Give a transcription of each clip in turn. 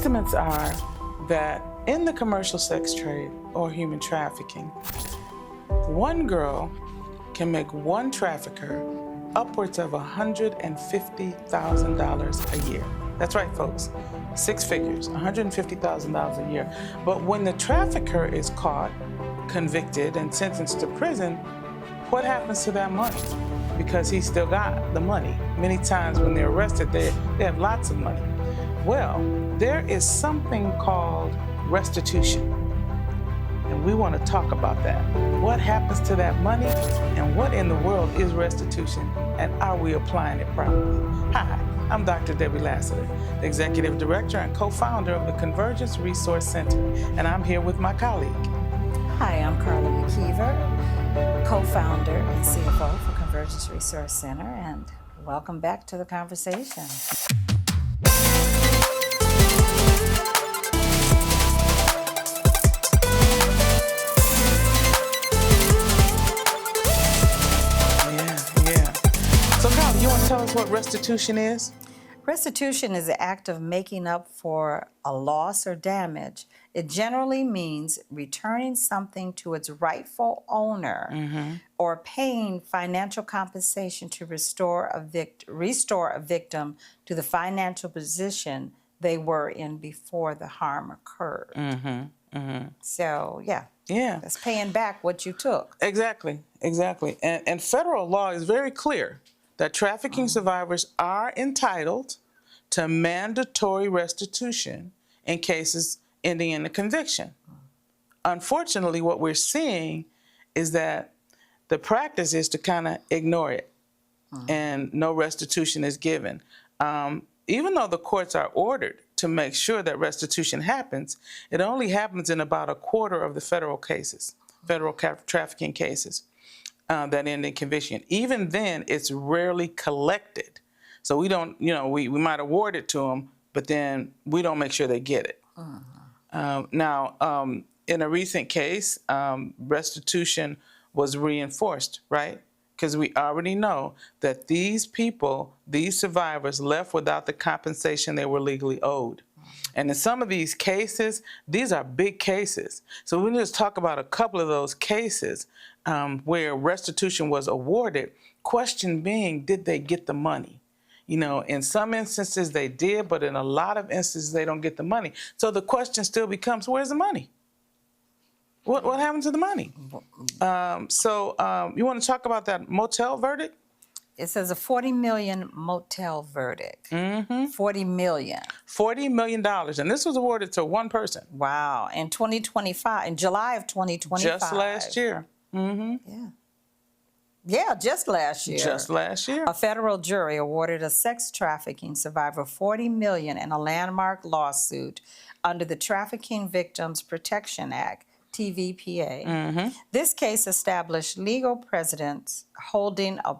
estimates are that in the commercial sex trade or human trafficking, one girl can make one trafficker upwards of $150,000 a year. That's right, folks. 6 figures, $150,000 a year. But when the trafficker is caught, convicted, and sentenced to prison, what happens to that money? Because he still got the money. Many times when they're arrested, they have lots of money. Well, there is something called restitution. And we want to talk about that. What happens to that money, and what in the world is restitution, and are we applying it properly? Hi, I'm Dr. Debbie Lassiter, the Executive Director and co-founder of the Convergence Resource Center, and I'm here with my colleague. Hi, I'm Carla McKeever, co-founder and CFO for Convergence Resource Center, and welcome back to the conversation. So, Carla, you want to tell us what restitution is? Restitution is the act of making up for a loss or damage. It generally means returning something to its rightful owner or paying financial compensation to restore a victim to the financial position they were in before the harm occurred. So, yeah, that's paying back what you took. Exactly. And federal law is very clear that trafficking survivors are entitled to mandatory restitution in cases ending in a conviction. Unfortunately, what we're seeing is that the practice is to kind of ignore it, and no restitution is given. Even though the courts are ordered to make sure that restitution happens, it only happens in about a quarter of the federal cases, federal trafficking cases that end in conviction. Even then, it's rarely collected. So we don't, we might award it to them, but then we don't make sure they get it. Now, in a recent case, restitution was reinforced, right? Because we already know that these people, these survivors, left without the compensation they were legally owed. And in some of these cases, these are big cases. So we just talk about a couple of those cases where restitution was awarded. Question being, did they get the money? In some instances they did, but in a lot of instances they don't get the money. So the question still becomes, where's the money? What happened to the money? You want to talk about that motel verdict? It says a $40 million motel verdict. $40 million. $40 million. And this was awarded to one person. Wow. In 2025, in July of 2025. Just last year. Yeah, just last year. Just last year. A federal jury awarded a sex trafficking survivor $40 million in a landmark lawsuit under the Trafficking Victims Protection Act, TVPA. This case established legal precedents holding a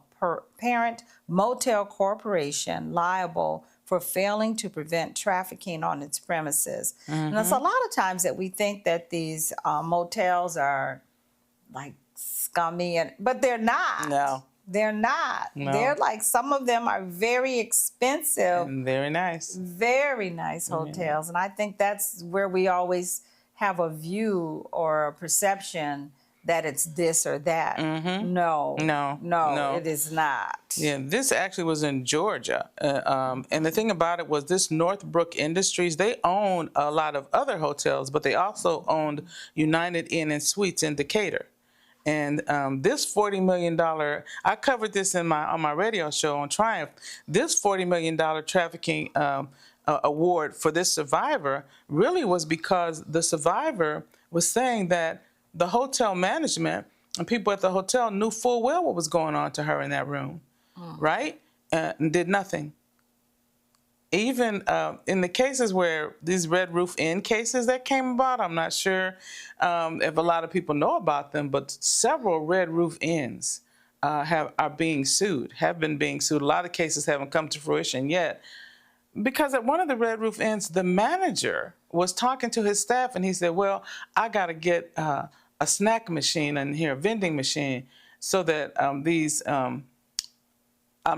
parent motel corporation liable for failing to prevent trafficking on its premises. And there's a lot of times that we think that these motels are like scummy, but they're not. No. They're not. No. They're like, some of them are very expensive. And very nice. Very nice hotels. And I think that's where we always have a view or a perception that it's this or that. No, it is not. Yeah, this actually was in Georgia. And the thing about it was this Northbrook Industries, they owned a lot of other hotels, but they also owned United Inn and Suites in Decatur. And this $40 million, I covered this on my radio show on Triumph, this $40 million trafficking award for this survivor really was because the survivor was saying that the hotel management and people at the hotel knew full well what was going on to her in that room, right? And did nothing. Even in the cases where these Red Roof Inn cases that came about, I'm not sure if a lot of people know about them, but several Red Roof Inns have been being sued. A lot of cases haven't come to fruition yet. Because at one of the Red Roof Inns, the manager was talking to his staff and he said, well, I got to get a snack machine in here, a vending machine, so that these, I'm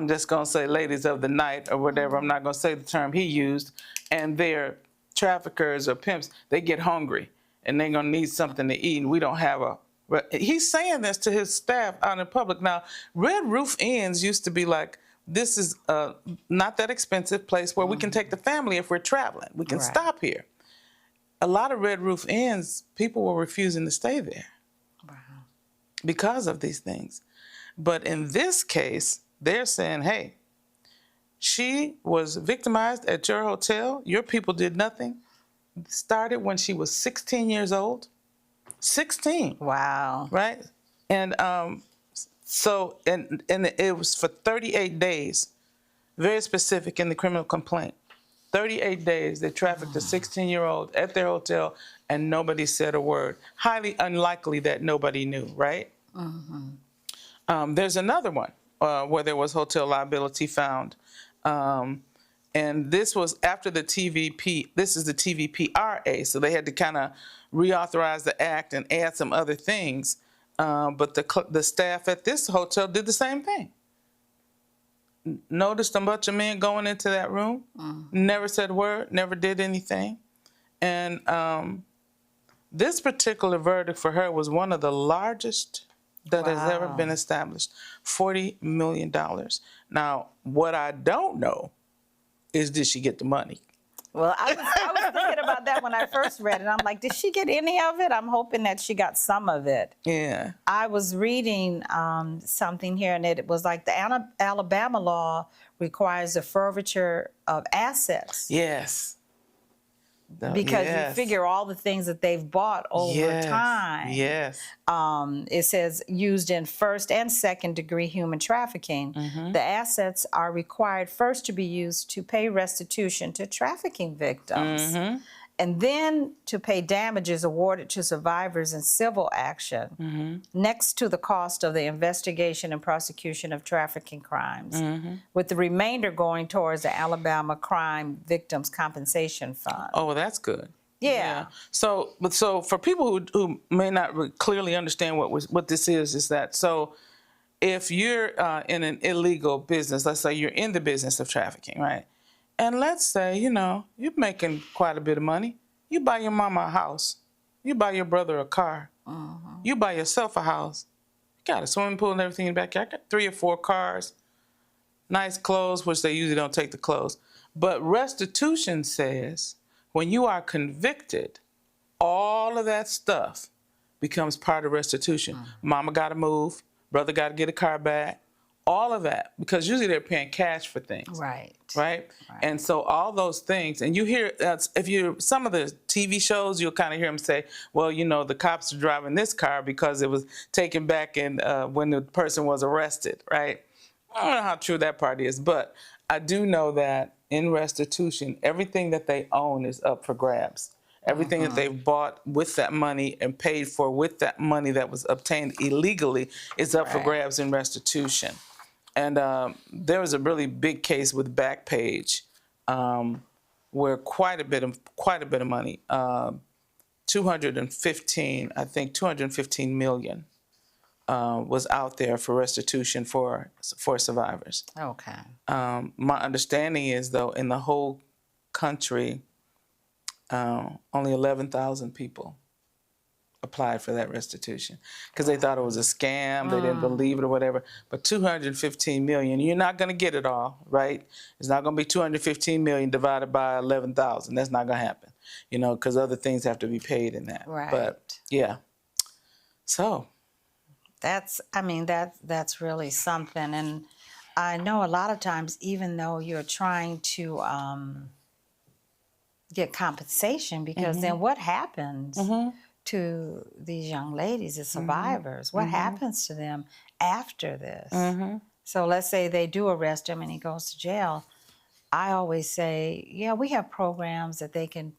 just going to say ladies of the night or whatever, I'm not going to say the term he used, and their traffickers or pimps, they get hungry and they're going to need something to eat, and we don't have a. He's saying this to his staff out in public. Now, Red Roof Inns used to be like, this is not that expensive place where we can take the family if we're traveling. We can stop here. A lot of Red Roof Inns, people were refusing to stay there because of these things. But in this case, they're saying, hey, she was victimized at your hotel. Your people did nothing. Started when she was 16 years old. 16. Wow. Right? And so it was for 38 days, very specific in the criminal complaint. 38 days they trafficked a 16-year-old at their hotel and nobody said a word. Highly unlikely that nobody knew, right? There's another one where there was hotel liability found. And this was after the TVP, this is the TVPRA, so they had to kind of reauthorize the act and add some other things. But the staff at this hotel did the same thing. Noticed a bunch of men going into that room, never said a word, never did anything. And this particular verdict for her was one of the largest that has ever been established, $40 million. Now, what I don't know is, did she get the money? Well, I was thinking about that when I first read it. I'm like, did she get any of it? I'm hoping that she got some of it. Yeah. I was reading something here, and it was like the Alabama law requires a forfeiture of assets. Yes. Because you figure all the things that they've bought over time. Yes. It says used in first and second degree human trafficking. The assets are required first to be used to pay restitution to trafficking victims, and then to pay damages awarded to survivors in civil action, next to the cost of the investigation and prosecution of trafficking crimes, with the remainder going towards the Alabama Crime Victims Compensation Fund. Oh, well, that's good. Yeah. So for people who may not clearly understand what this is that, so if you're in an illegal business, let's say you're in the business of trafficking, right? And let's say, you're making quite a bit of money. You buy your mama a house. You buy your brother a car. You buy yourself a house. You got a swimming pool and everything in the backyard. I got 3 or 4 cars, nice clothes, which they usually don't take the clothes. But restitution says when you are convicted, all of that stuff becomes part of restitution. Mama got to move. Brother got to get a car back. All of that, because usually they're paying cash for things. Right? And so all those things, and you hear, some of the TV shows, you'll kind of hear them say, well, the cops are driving this car because it was taken back when the person was arrested, right? I don't know how true that part is, but I do know that in restitution, everything that they own is up for grabs. Everything that they've bought with that money and paid for with that money that was obtained illegally is up for grabs in restitution. And there was a really big case with Backpage where quite a bit of money, 215 million was out there for restitution for survivors. Okay. My understanding is, though, in the whole country, only 11,000 people applied for that restitution because they thought it was a scam, they didn't believe it or whatever. But 215 million, you're not going to get it all, right? It's not going to be 215 million divided by 11,000. That's not going to happen, because other things have to be paid in that. Right. But yeah, so that's really something. And I know a lot of times, even though you're trying to get compensation, because then what happens to these young ladies, the survivors? What happens to them after this? So let's say they do arrest him and he goes to jail. I always say, yeah, we have programs that they can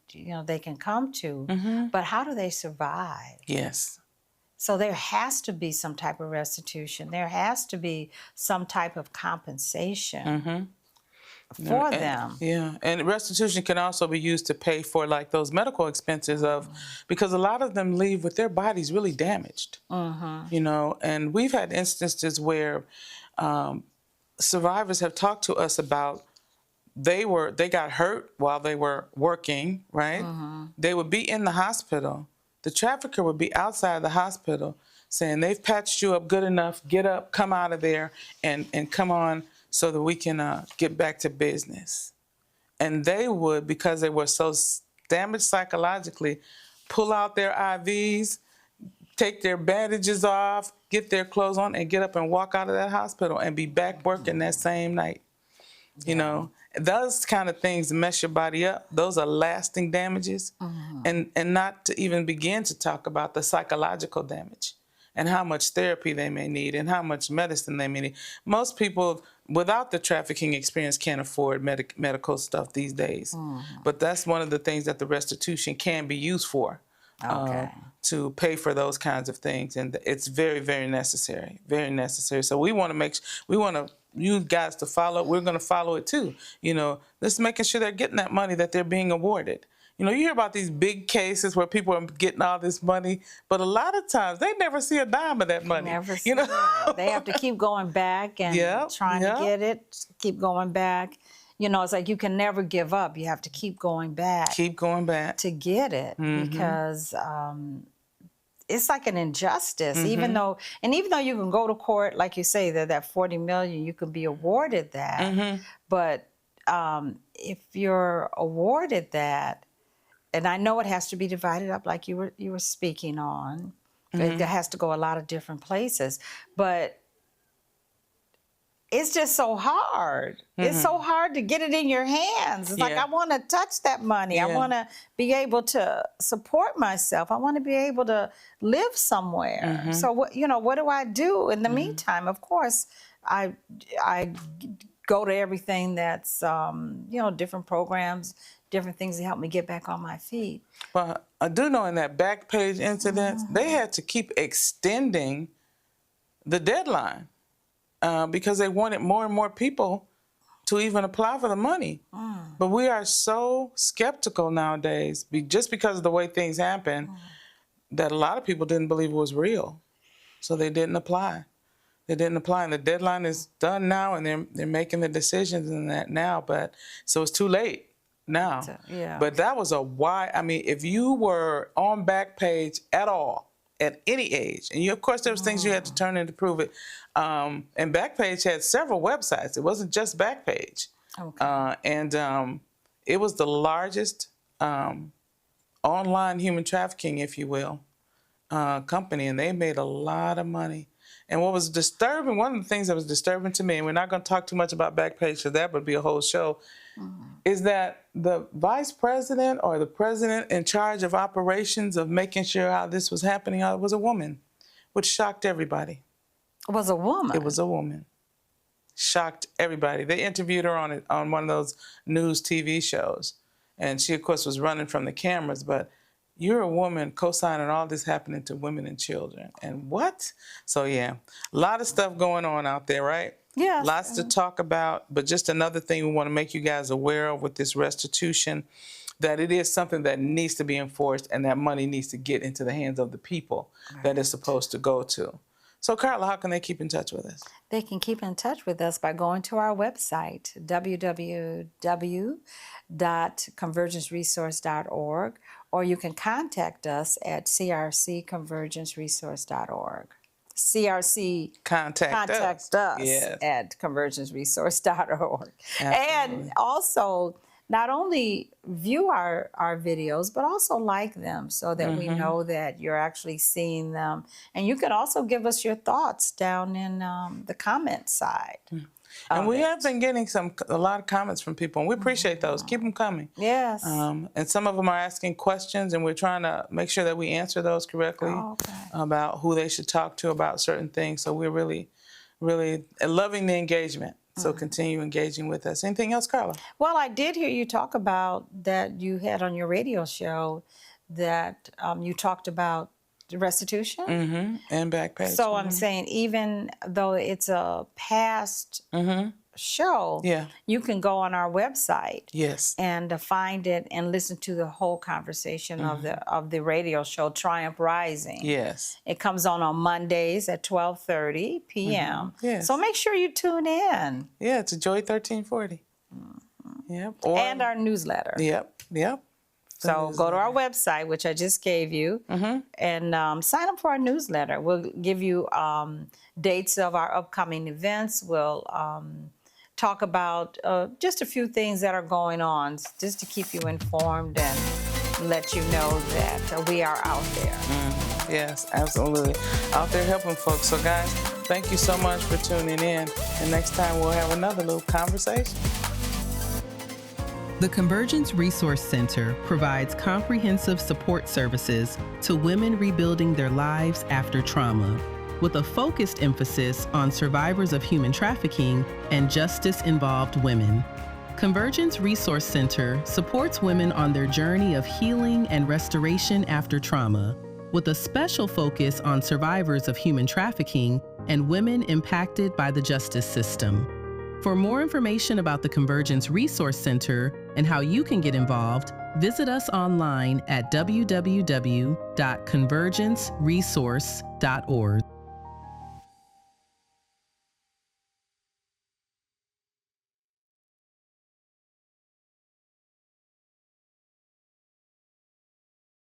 come to, but how do they survive? Yes. So there has to be some type of restitution. There has to be some type of compensation for them. Yeah, and restitution can also be used to pay for like those medical expenses because a lot of them leave with their bodies really damaged. And we've had instances where survivors have talked to us about they got hurt while they were working, right? They would be in the hospital. The trafficker would be outside the hospital saying, they've patched you up good enough, get up, come out of there, and come on so that we can get back to business. And they would, because they were so damaged psychologically, pull out their IVs, take their bandages off, get their clothes on, and get up and walk out of that hospital and be back working that same night. You know, those kind of things mess your body up. Those are lasting damages. And not to even begin to talk about the psychological damage and how much therapy they may need and how much medicine they may need. Most people without the trafficking experience can't afford medical stuff these days. But that's one of the things that the restitution can be used for. To pay for those kinds of things, and it's very, very necessary, very necessary. So we want you guys to follow. We're going to follow it too. You know, just making sure they're getting that money that they're being awarded. You know, you hear about these big cases where people are getting all this money, but a lot of times they never see a dime of that money. Never see it. They have to keep going back and trying to get it, keep going back. You know, it's like you can never give up. You have to keep going back. Keep going back. To get it because it's like an injustice, even though you can go to court, like you say, that $40 million, you could be awarded that. But if you're awarded that, and I know it has to be divided up like you were speaking on, it has to go a lot of different places, but it's just so hard. It's so hard to get it in your hands. It's like, I want to touch that money. I want to be able to support myself. I want to be able to live somewhere. So what do I do in the meantime? Of course, I go to everything that's different programs, different things to help me get back on my feet. Well, I do know in that Backpage incident, they had to keep extending the deadline. Because they wanted more and more people to even apply for the money. But we are so skeptical nowadays, just because of the way things happen, that a lot of people didn't believe it was real. So they didn't apply. They didn't apply, and the deadline is done now, and they're making the decisions in that now. But so it's too late now. But that was if you were on Backpage at all, at any age, and of course there was things you had to turn in to prove it. And Backpage had several websites. It wasn't just Backpage. It was the largest online human trafficking, if you will, company, and they made a lot of money. And what was disturbing, one of the things that was disturbing to me, and we're not going to talk too much about Backpage because that would be a whole show, is that the vice president or the president in charge of operations of making sure how this was happening was a woman, which shocked everybody. It was a woman? It was a woman. Shocked everybody. They interviewed her on one of those news TV shows. And she, of course, was running from the cameras, but you're a woman co-signing all this happening to women and children. And what? So, yeah, a lot of stuff going on out there, right? Yeah. Lots to talk about, but just another thing we want to make you guys aware of with this restitution, that it is something that needs to be enforced and that money needs to get into the hands of the people that it's supposed to go to. So, Carla, how can they keep in touch with us? They can keep in touch with us by going to our website, www.convergenceresource.org, or you can contact us at crcconvergenceresource.org. CRC contact us at convergenceresource.org. And also, not only view our videos, but also like them so that we know that you're actually seeing them. And you can also give us your thoughts down in the comment side. And we have been getting a lot of comments from people, and we appreciate those. Keep them coming. Yes. And some of them are asking questions, and we're trying to make sure that we answer those correctly about who they should talk to about certain things. So we're really, really loving the engagement. So continue engaging with us. Anything else, Carla? Well, I did hear you talk about that you had on your radio show that you talked about the restitution. And Backpage. So I'm saying even though it's a past show, you can go on our website and find it and listen to the whole conversation of the radio show, Triumph Rising. Yes. It comes on Mondays at 12:30 p.m. Yes. So make sure you tune in. Yeah, it's Joy 1340. Yep. And our newsletter. Yep. So go to our website, which I just gave you, and sign up for our newsletter. We'll give you dates of our upcoming events. We'll talk about just a few things that are going on, just to keep you informed and let you know that we are out there. Yes, absolutely. Out there helping folks. So guys, thank you so much for tuning in. And next time we'll have another little conversation. The Convergence Resource Center provides comprehensive support services to women rebuilding their lives after trauma, with a focused emphasis on survivors of human trafficking and justice-involved women. Convergence Resource Center supports women on their journey of healing and restoration after trauma, with a special focus on survivors of human trafficking and women impacted by the justice system. For more information about the Convergence Resource Center and how you can get involved, visit us online at www.convergenceresource.org.